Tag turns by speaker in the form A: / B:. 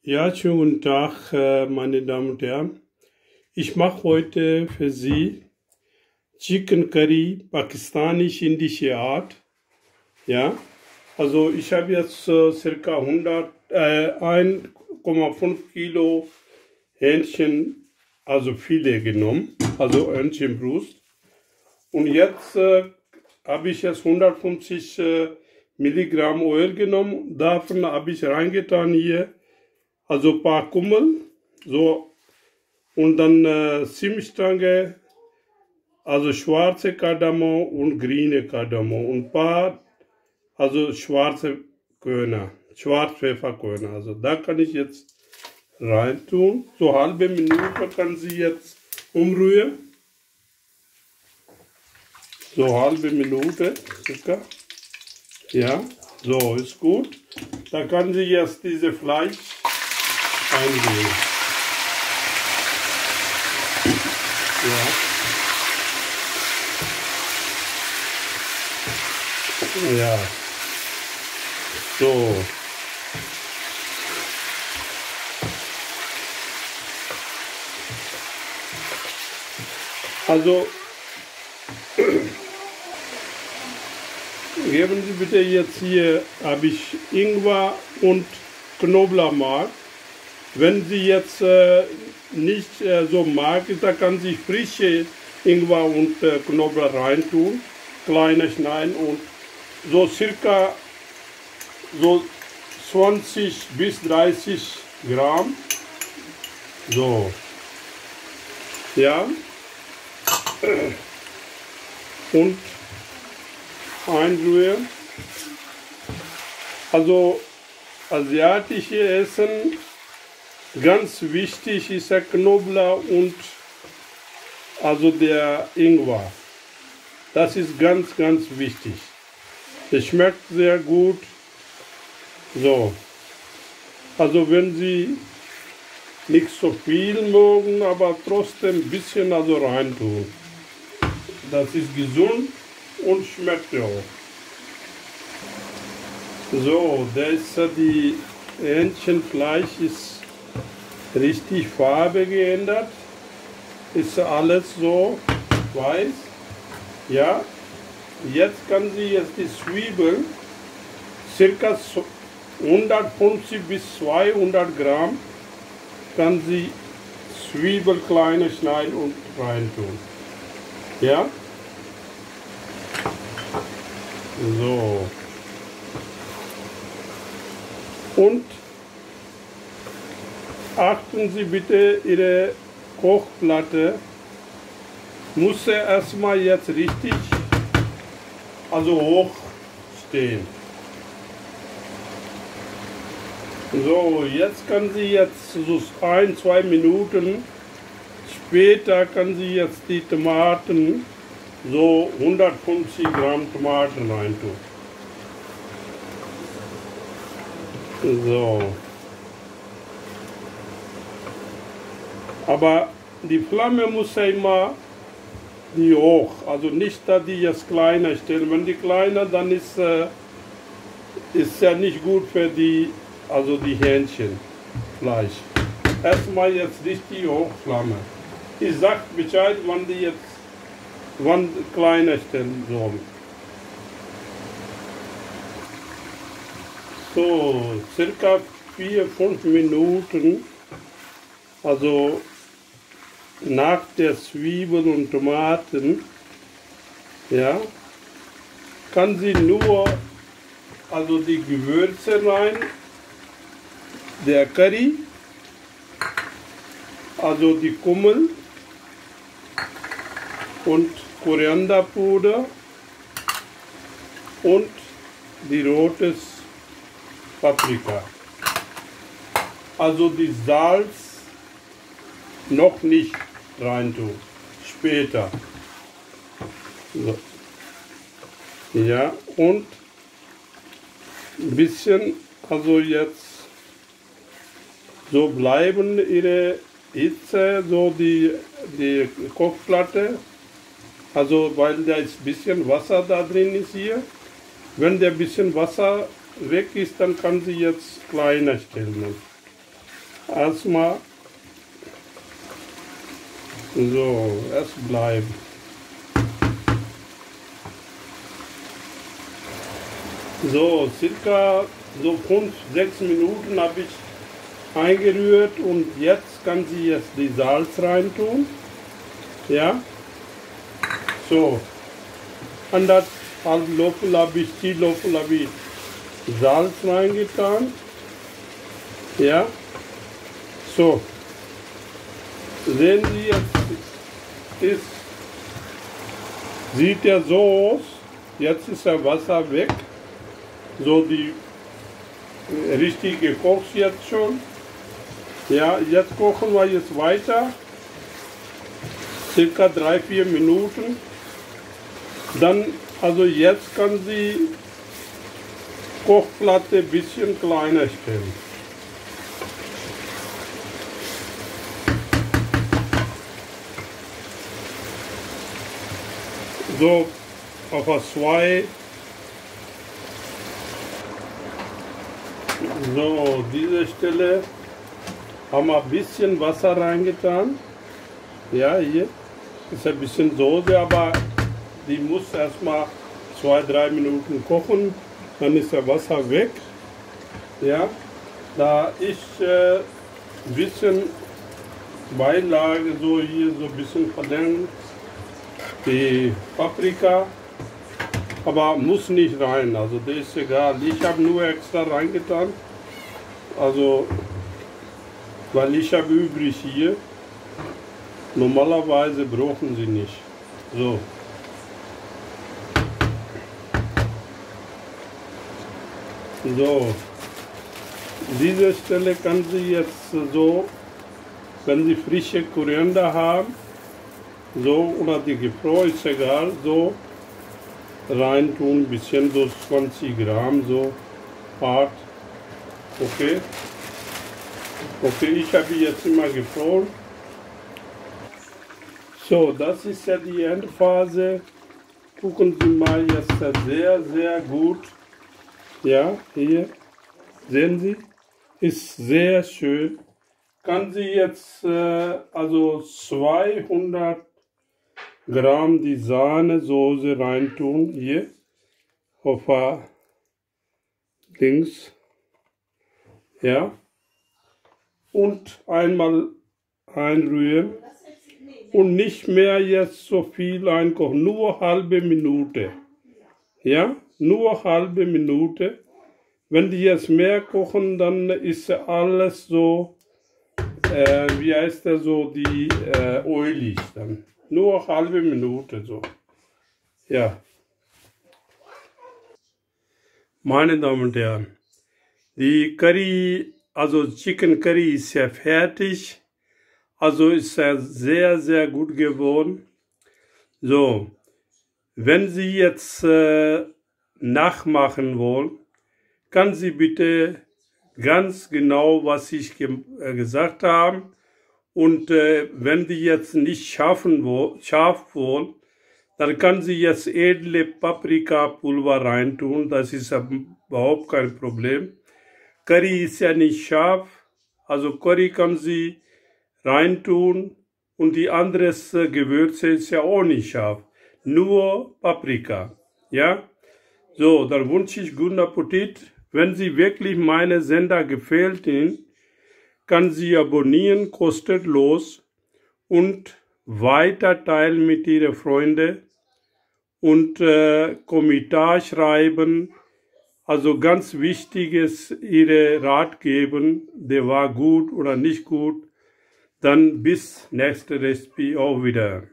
A: Ja, schönen guten Tag, meine Damen und Herren. Ich mache heute für Sie Chicken Curry, pakistanisch-indische Art. Ja, also ich habe jetzt circa 1,5 Kilo Hähnchen, also Filet genommen, also Hähnchenbrust. Und jetzt habe ich jetzt 150 Milligramm Öl genommen. Davon habe ich reingetan hier. Also ein paar Kummel, so, und dann Zimtstange, also schwarze Kardamom und grüne Kardamom und ein paar, also schwarze Körner, Schwarzpfefferkörner. Also da kann ich jetzt reintun. So halbe Minute kann sie jetzt umrühren. So halbe Minute circa. Ja, so ist gut. Da kann sie jetzt diese Fleisch eingehen. Ja. Ja. So. Also geben Sie bitte jetzt hier, habe ich Ingwer und Knoblauchmark. Wenn Sie jetzt nicht so mag, da kann Sie frische Ingwer und Knoblauch reintun, kleine schneiden und so circa so 20 bis 30 Gramm. So, ja, und einrühren. Also asiatische Essen, ganz wichtig ist der Knoblauch und also der Ingwer. Das ist ganz, ganz wichtig. Es schmeckt sehr gut. So. Also wenn Sie nicht so viel mögen, aber trotzdem ein bisschen also reintun. Das ist gesund und schmeckt ja auch. So, da ist die Hähnchenfleisch ist richtig Farbe geändert. Ist alles so weiß. Ja, jetzt kann sie jetzt die Zwiebeln circa 150 bis 200 Gramm kann sie Zwiebel kleine schneiden und reintun. Ja, so. Und achten Sie bitte, Ihre Kochplatte muss erstmal jetzt richtig, also hoch stehen. So, jetzt kann sie jetzt so 1-2 Minuten später kann sie jetzt die Tomaten, so 150 Gramm Tomaten reintun. So. Aber die Flamme muss ja immer die hoch, also nicht, dass die jetzt kleiner stellen. Wenn die kleiner, dann ist ja nicht gut für die, also die Hähnchenfleisch. Erstmal jetzt richtig hoch Flamme. Ich sag Bescheid, wann kleiner stellen sollen. So, circa 4-5 Minuten, also nach der Zwiebeln und Tomaten, ja, kann sie nur, also die Gewürze rein, der Curry, also die Kummel und Korianderpuder und die rotes Paprika. Also die Salz noch nicht reintun, später. So. Ja, und ein bisschen, also jetzt so bleiben ihre Hitze, so die Kochplatte, also weil da ist ein bisschen Wasser da drin ist hier. Wenn der bisschen Wasser weg ist, dann kann sie jetzt kleiner stellen. erstmal so, erst bleiben. So, circa so 5-6 Minuten habe ich eingerührt und jetzt kann sie jetzt die Salz reintun. Ja, so, 100 Löffel habe ich, Teelöffel habe ich Salz reingetan. Ja, so, sehen Sie jetzt, sieht ja so aus, jetzt ist das Wasser weg, so die richtige kocht jetzt schon. Ja, jetzt kochen wir jetzt weiter, circa 3-4 Minuten. Dann, also jetzt kann sie Kochplatte ein bisschen kleiner stellen. So, auf 2. So, diese Stelle haben wir ein bisschen Wasser reingetan. Ja, hier ist ein bisschen Soße, aber die muss erstmal 2-3 Minuten kochen. Dann ist das Wasser weg. Ja, da ich ein bisschen Beilage so hier so ein bisschen verlängern. Die Paprika, aber muss nicht rein, also das ist egal. Ich habe nur extra reingetan, also weil ich habe übrig hier. Normalerweise brauchen sie nicht. So. So. Diese Stelle kann sie jetzt so, wenn sie frische Koriander haben, so, oder die gefroren, ist egal, so rein tun, ein bisschen, so 20 Gramm, so hart. Okay. Okay, ich habe jetzt immer gefroren. So, das ist ja die Endphase. Gucken Sie mal, jetzt sehr, sehr gut. Ja, hier, sehen Sie, ist sehr schön. Kann sie jetzt, also 200 Gramm die Sahnesoße reintun, hier, auf Dings, ja, und einmal einrühren und nicht mehr jetzt so viel einkochen, nur halbe Minute, ja, nur halbe Minute. Wenn die jetzt mehr kochen, dann ist alles so, wie heißt der so, die oilig dann. Nur halbe Minute so. Ja. Meine Damen und Herren, die Curry, also Chicken Curry ist ja fertig. Also ist er sehr, sehr gut geworden. So, wenn Sie jetzt nachmachen wollen, kann Sie bitte ganz genau, was ich gesagt habe. Und wenn die jetzt nicht scharf wollen, dann kann sie jetzt edle Paprikapulver reintun. Das ist überhaupt kein Problem. Curry ist ja nicht scharf. Also Curry kann sie reintun. Und die anderen Gewürze ist ja auch nicht scharf. Nur Paprika. Ja? So, dann wünsche ich guten Appetit. Wenn Sie wirklich meine Sender gefällt Ihnen, kann sie abonnieren, kostenlos, und weiter teilen mit Ihren Freunden und Kommentar schreiben. Also ganz wichtig ist, Ihre Rat geben, der war gut oder nicht gut. Dann bis nächste Recipe auch wieder.